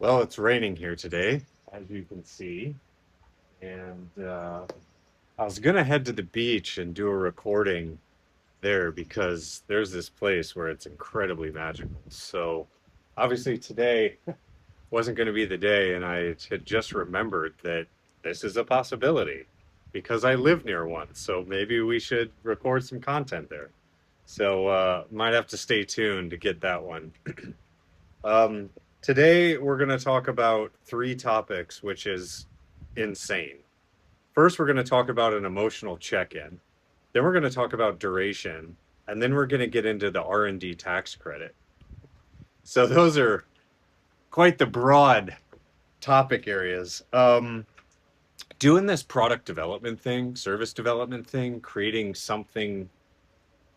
Well, it's raining here today, as you can see, and I was gonna head to the beach and do a recording there because there's this place where it's incredibly magical. So, obviously today wasn't going to be the day, and I had just remembered that this is a possibility because I live near one. So maybe we should record some content there. So might have to stay tuned to get that one. Um, Today, we're going to talk about three topics, which is insane. First, we're going to talk about an emotional check-in. Then we're going to talk about duration, and then we're going to get into the R&D tax credit. So those are quite the broad topic areas. Doing this product development thing, service development thing, creating something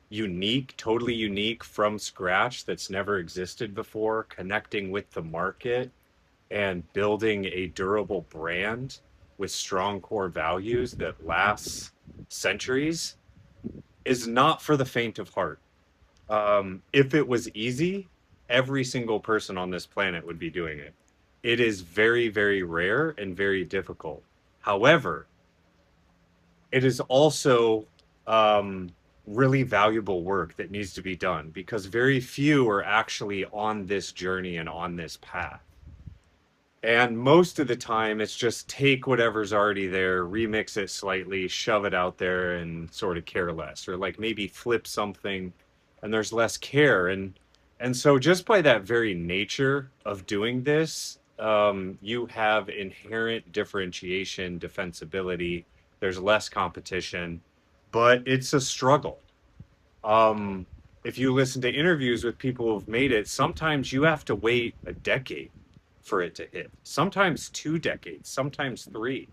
unique, totally unique from scratch that's never existed before, connecting with the market and building a durable brand with strong core values that lasts centuries is not for the faint of heart. If it was easy, every single person on this planet would be doing it. It is very, very rare and very difficult. However, it is also really valuable work that needs to be done because very few are actually on this journey and on this path. And most of the time, it's just take whatever's already there, remix it slightly, shove it out there, and sort of care less, or like maybe flip something, and there's less care. And so, just by that very nature of doing this, you have inherent differentiation, defensibility. There's less competition, but it's a struggle. Um, if you listen to interviews with people who've made it, sometimes you have to wait a decade for it to hit. Sometimes 2 decades, sometimes three.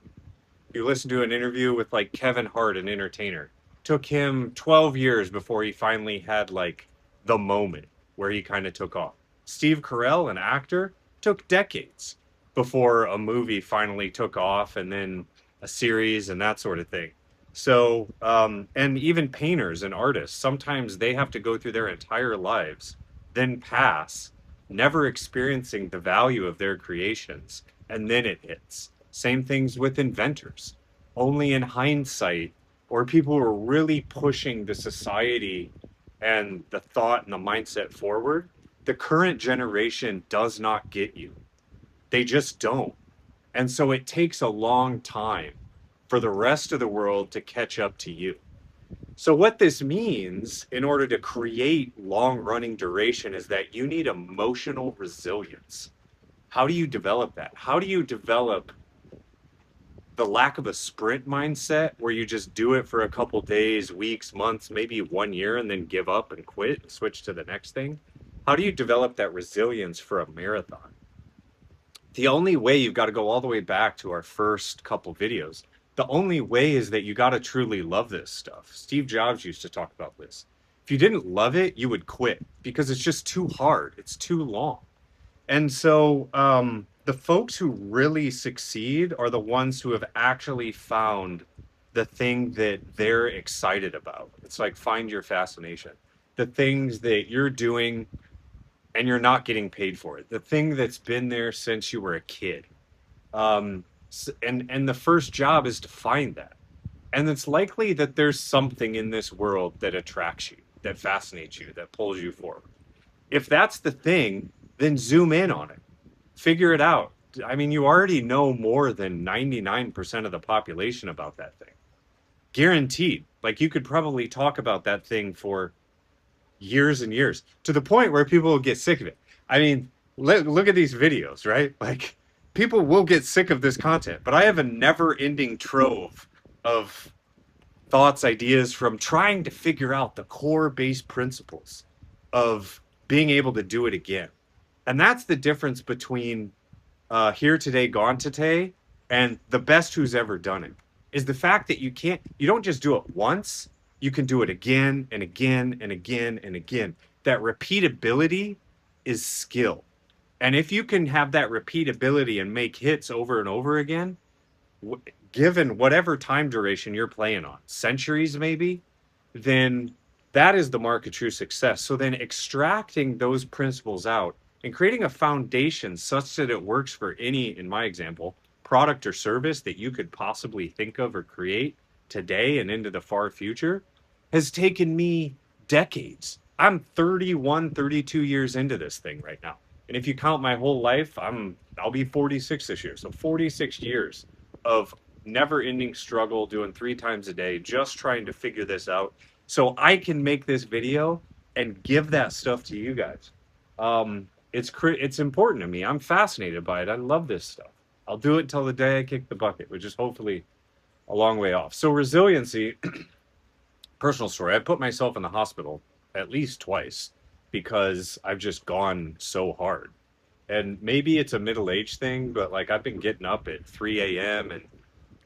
You listen to an interview with like Kevin Hart, an entertainer. Took him 12 years before he finally had like the moment where he kind of took off. Steve Carell, an actor, took decades before a movie finally took off and then a series and that sort of thing. So, and even painters and artists, sometimes they have to go through their entire lives, then pass, never experiencing the value of their creations, and then it hits. Same things with inventors. Only in hindsight, or people who are really pushing the society and the thought and the mindset forward, the current generation does not get you. They just don't. And so it takes a long time for the rest of the world to catch up to you. So, what this means in order to create long running duration is that you need emotional resilience. How do you develop that? How do you develop the lack of a sprint mindset where you just do it for a couple days, weeks, months, maybe 1 year, and then give up and quit and switch to the next thing? How do you develop that resilience for a marathon? The only way, you've got to go all the way back to our first couple videos. The only way is that you got to truly love this stuff. Steve Jobs used to talk about this. If you didn't love it, you would quit because it's just too hard. It's too long. And so the folks who really succeed are the ones who have actually found the thing that they're excited about. It's like find your fascination. The things that you're doing and you're not getting paid for it. The thing that's been there since you were a kid. Um, and the first job is to find that. And it's likely that there's something in this world that attracts you, that fascinates you, that pulls you forward. If that's the thing, then zoom in on it. Figure it out. I mean, you already know more than 99% of the population about that thing. Guaranteed. Like you could probably talk about that thing for years and years to the point where people will get sick of it. I mean, look at these videos, right? Like people will get sick of this content, but I have a never ending trove of thoughts, ideas from trying to figure out the core base principles of being able to do it again. And that's the difference between here today, gone today, and the best who's ever done it is the fact that you don't just do it once, you can do it again and again and again and again. That repeatability is skill. And if you can have that repeatability and make hits over and over again, given whatever time duration you're playing on, centuries maybe, then that is the mark of true success. So then extracting those principles out and creating a foundation such that it works for any, in my example, product or service that you could possibly think of or create today and into the far future has taken me decades. I'm 31, 32 years into this thing right now. And if you count my whole life, I'll be 46 this year. So 46 years of never-ending struggle, doing 3 times a day, just trying to figure this out so I can make this video and give that stuff to you guys. It's important to me. I'm fascinated by it. I love this stuff. I'll do it until the day I kick the bucket, which is hopefully a long way off. So resiliency, personal story. I put myself in the hospital at least twice because I've just gone so hard. And maybe it's a middle age thing, but like I've been getting up at 3 a.m. and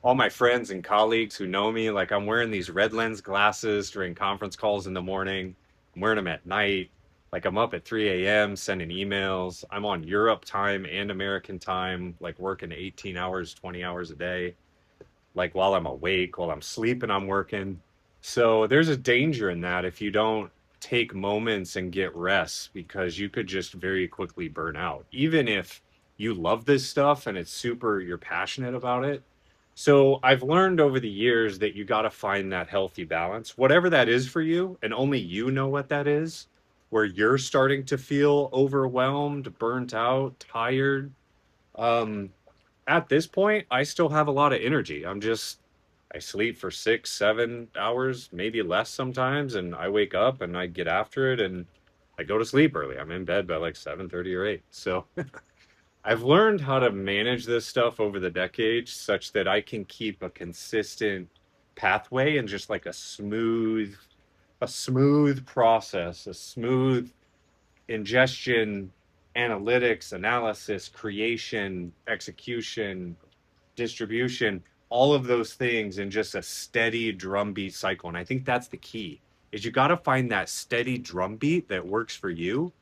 all my friends and colleagues who know me, like I'm wearing these red lens glasses during conference calls in the morning. I'm wearing them at night. Like I'm up at 3 a.m. sending emails. I'm on Europe time and American time, like working 18 hours, 20 hours a day. Like while I'm awake, while I'm sleeping, I'm working. So there's a danger in that if you don't take moments and get rest, because you could just very quickly burn out, even if you love this stuff and it's super, you're passionate about it. So I've learned over the years that you got to find that healthy balance, whatever that is for you, and only you know what that is, where you're starting to feel overwhelmed, burnt out, tired. Um, at this point, I still have a lot of energy. I sleep for 6, 7 hours, maybe less sometimes, and I wake up and I get after it and I go to sleep early. I'm in bed by like 7:30 or 8. So I've learned how to manage this stuff over the decades such that I can keep a consistent pathway and just like a smooth process, a smooth ingestion, analytics, analysis, creation, execution, distribution, all of those things in just a steady drumbeat cycle. And I think that's the key is you got to find that steady drumbeat that works for you.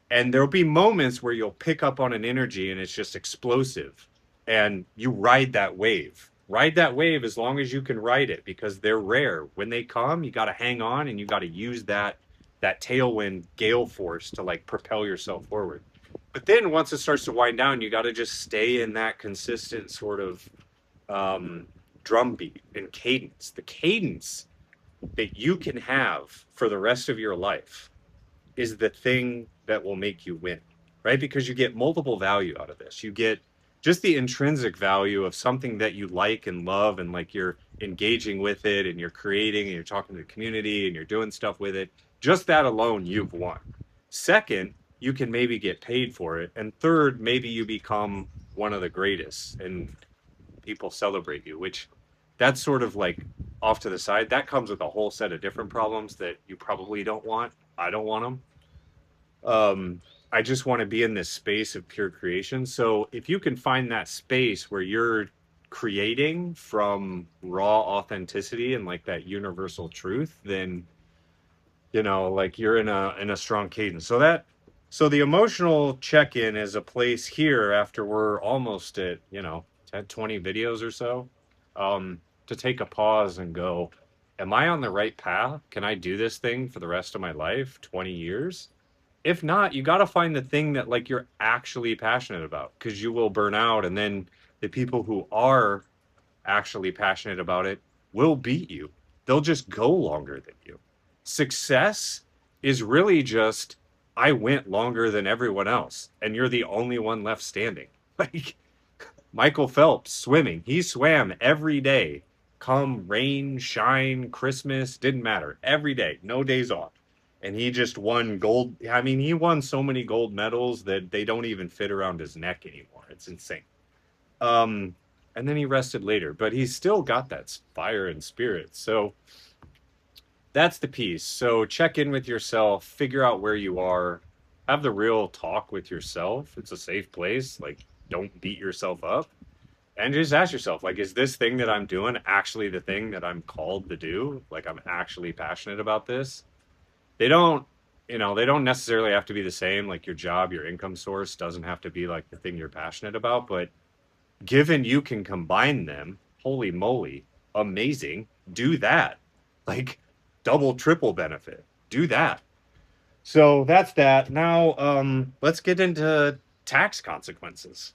And there'll be moments where you'll pick up on an energy and it's just explosive and you ride that wave as long as you can ride it, because they're rare. When they come, you got to hang on and you got to use that tailwind gale force to like propel yourself forward. But then once it starts to wind down, you got to just stay in that consistent sort of drum beat and cadence. The cadence that you can have for the rest of your life is the thing that will make you win, right? Because you get multiple value out of this. You get just the intrinsic value of something that you like and love, and like you're engaging with it and you're creating and you're talking to the community and you're doing stuff with it. Just that alone, you've won. Second, you can maybe get paid for it. And third, maybe you become one of the greatest and people celebrate you, which that's sort of like off to the side. That comes with a whole set of different problems that you probably don't want. I don't want them. I just want to be in this space of pure creation. So if you can find that space where you're creating from raw authenticity and like that universal truth, then like you're in a strong cadence. So the emotional check-in is a place here after we're almost at 10, 20 videos or so, to take a pause and go, am I on the right path? Can I do this thing for the rest of my life, 20 years? If not, you got to find the thing that like you're actually passionate about, because you will burn out. And then the people who are actually passionate about it will beat you. They'll just go longer than you. Success is really just, I went longer than everyone else and you're the only one left standing. Like Michael Phelps swimming, he swam every day, come rain, shine, Christmas, didn't matter, every day, no days off. And he just won gold. I mean, he won so many gold medals that they don't even fit around his neck anymore. It's insane. And then he rested later, but he's still got that fire and spirit. So that's the piece. So check in with yourself, figure out where you are, have the real talk with yourself. It's a safe place. Like, don't beat yourself up, and just ask yourself, like, is this thing that I'm doing actually the thing that I'm called to do? Like, I'm actually passionate about this. They don't, they don't necessarily have to be the same. Like your job, your income source doesn't have to be like the thing you're passionate about, but given you can combine them, holy moly, amazing, do that. Like double, triple benefit, do that. So that's that. Now, let's get into tax consequences.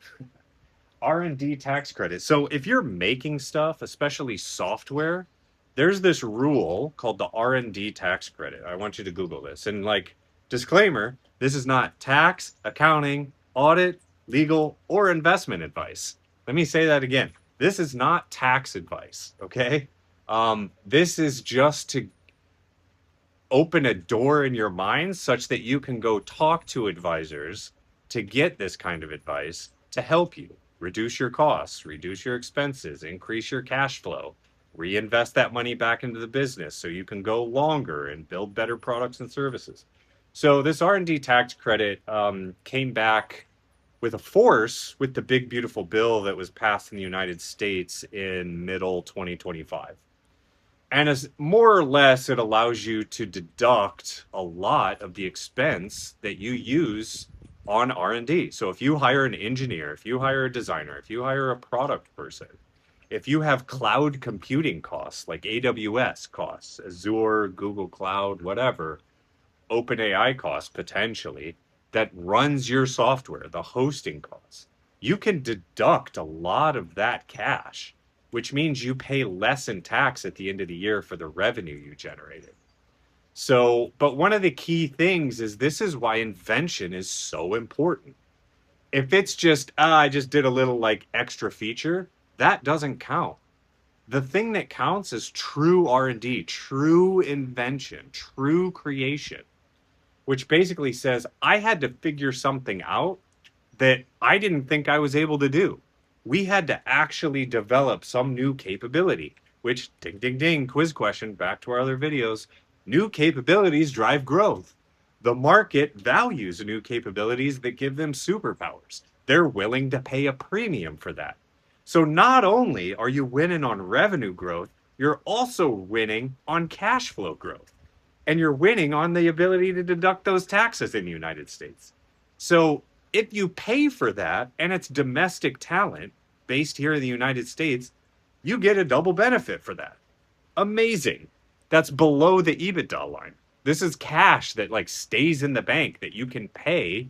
R&D tax credit. So if you're making stuff, especially software, there's this rule called the R&D tax credit. I want you to Google this. And like disclaimer, this is not tax, accounting, audit, legal, or investment advice. Let me say that again. This is not tax advice, okay? This is just to open a door in your mind such that you can go talk to advisors to get this kind of advice to help you reduce your costs, reduce your expenses, increase your cash flow, reinvest that money back into the business so you can go longer and build better products and services. So this R&D tax credit came back with a force with the big beautiful bill that was passed in the United States in middle 2025. And as more or less, it allows you to deduct a lot of the expense that you use on R&D. So if you hire an engineer, if you hire a designer, if you hire a product person, if you have cloud computing costs like AWS costs, Azure, Google Cloud, whatever, OpenAI costs potentially, that runs your software, the hosting costs, you can deduct a lot of that cash, which means you pay less in tax at the end of the year for the revenue you generated. So, but one of the key things is this is why invention is so important. If it's just, I just did a little like extra feature, that doesn't count. The thing that counts is true R&D, true invention, true creation, which basically says I had to figure something out that I didn't think I was able to do. We had to actually develop some new capability, which, ding, ding, ding, quiz question, back to our other videos. New capabilities drive growth. The market values new capabilities that give them superpowers. They're willing to pay a premium for that. So not only are you winning on revenue growth, you're also winning on cash flow growth. And you're winning on the ability to deduct those taxes in the United States. So if you pay for that and it's domestic talent based here in the United States, you get a double benefit for that. Amazing. That's below the EBITDA line. This is cash that like stays in the bank that you can pay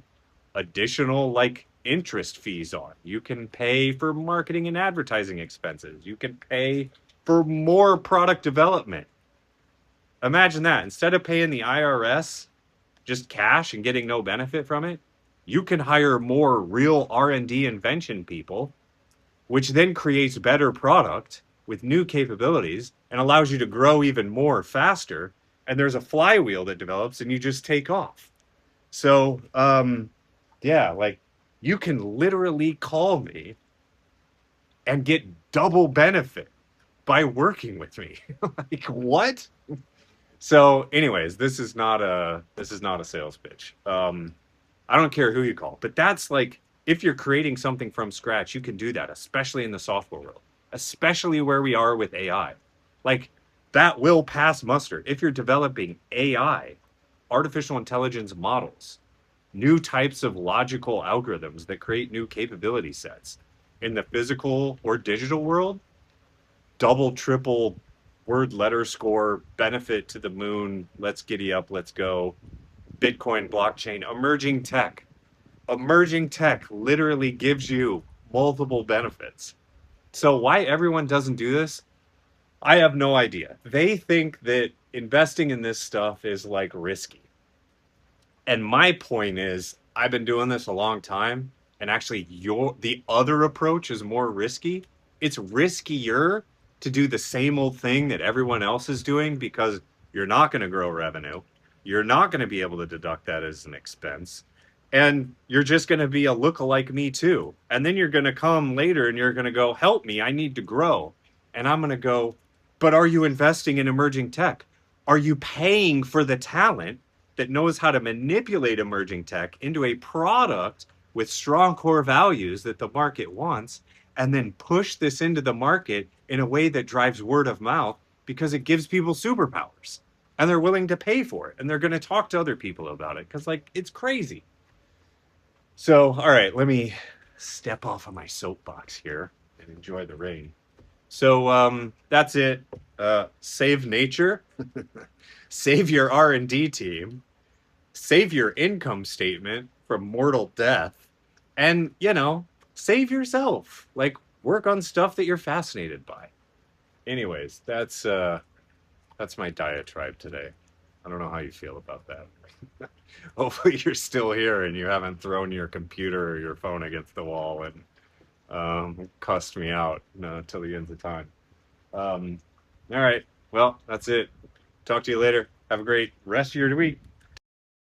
additional like interest fees on. You can pay for marketing and advertising expenses. You can pay for more product development. Imagine that. Instead of paying the IRS just cash and getting no benefit from it, you can hire more real R&D invention people, which then creates better product with new capabilities and allows you to grow even more faster. And there's a flywheel that develops and you just take off. So, yeah, like you can literally call me and get double benefit by working with me. Like what? So, anyways, this is not a sales pitch. I don't care who you call, but that's like if you're creating something from scratch, you can do that, especially in the software world, especially where we are with AI. Like that will pass muster if you're developing AI, artificial intelligence models, new types of logical algorithms that create new capability sets in the physical or digital world. Double, triple word letter score, benefit to the moon, let's giddy up, let's go. Bitcoin, blockchain, emerging tech. Emerging tech literally gives you multiple benefits. So, why everyone doesn't do this, I have no idea. They think that investing in this stuff is like risky. And my point is, I've been doing this a long time, and actually, the other approach is more risky. It's riskier to do the same old thing that everyone else is doing because you're not going to grow revenue. You're not going to be able to deduct that as an expense. And you're just going to be a lookalike me too. And then you're going to come later and you're going to go, help me, I need to grow. And I'm going to go, but are you investing in emerging tech? Are you paying for the talent that knows how to manipulate emerging tech into a product with strong core values that the market wants, and then push this into the market in a way that drives word of mouth because it gives people superpowers and they're willing to pay for it and they're going to talk to other people about it because like it's crazy. So, all right, let me step off of my soapbox here and enjoy the rain. So that's it. Save nature, save your R&D team, save your income statement from mortal death, and save yourself. Like, work on stuff that you're fascinated by. Anyways, that's my diatribe today. I don't know how you feel about that. Hopefully you're still here and you haven't thrown your computer or your phone against the wall and cussed me out till the end of time. All right. Well, that's it. Talk to you later. Have a great rest of your week.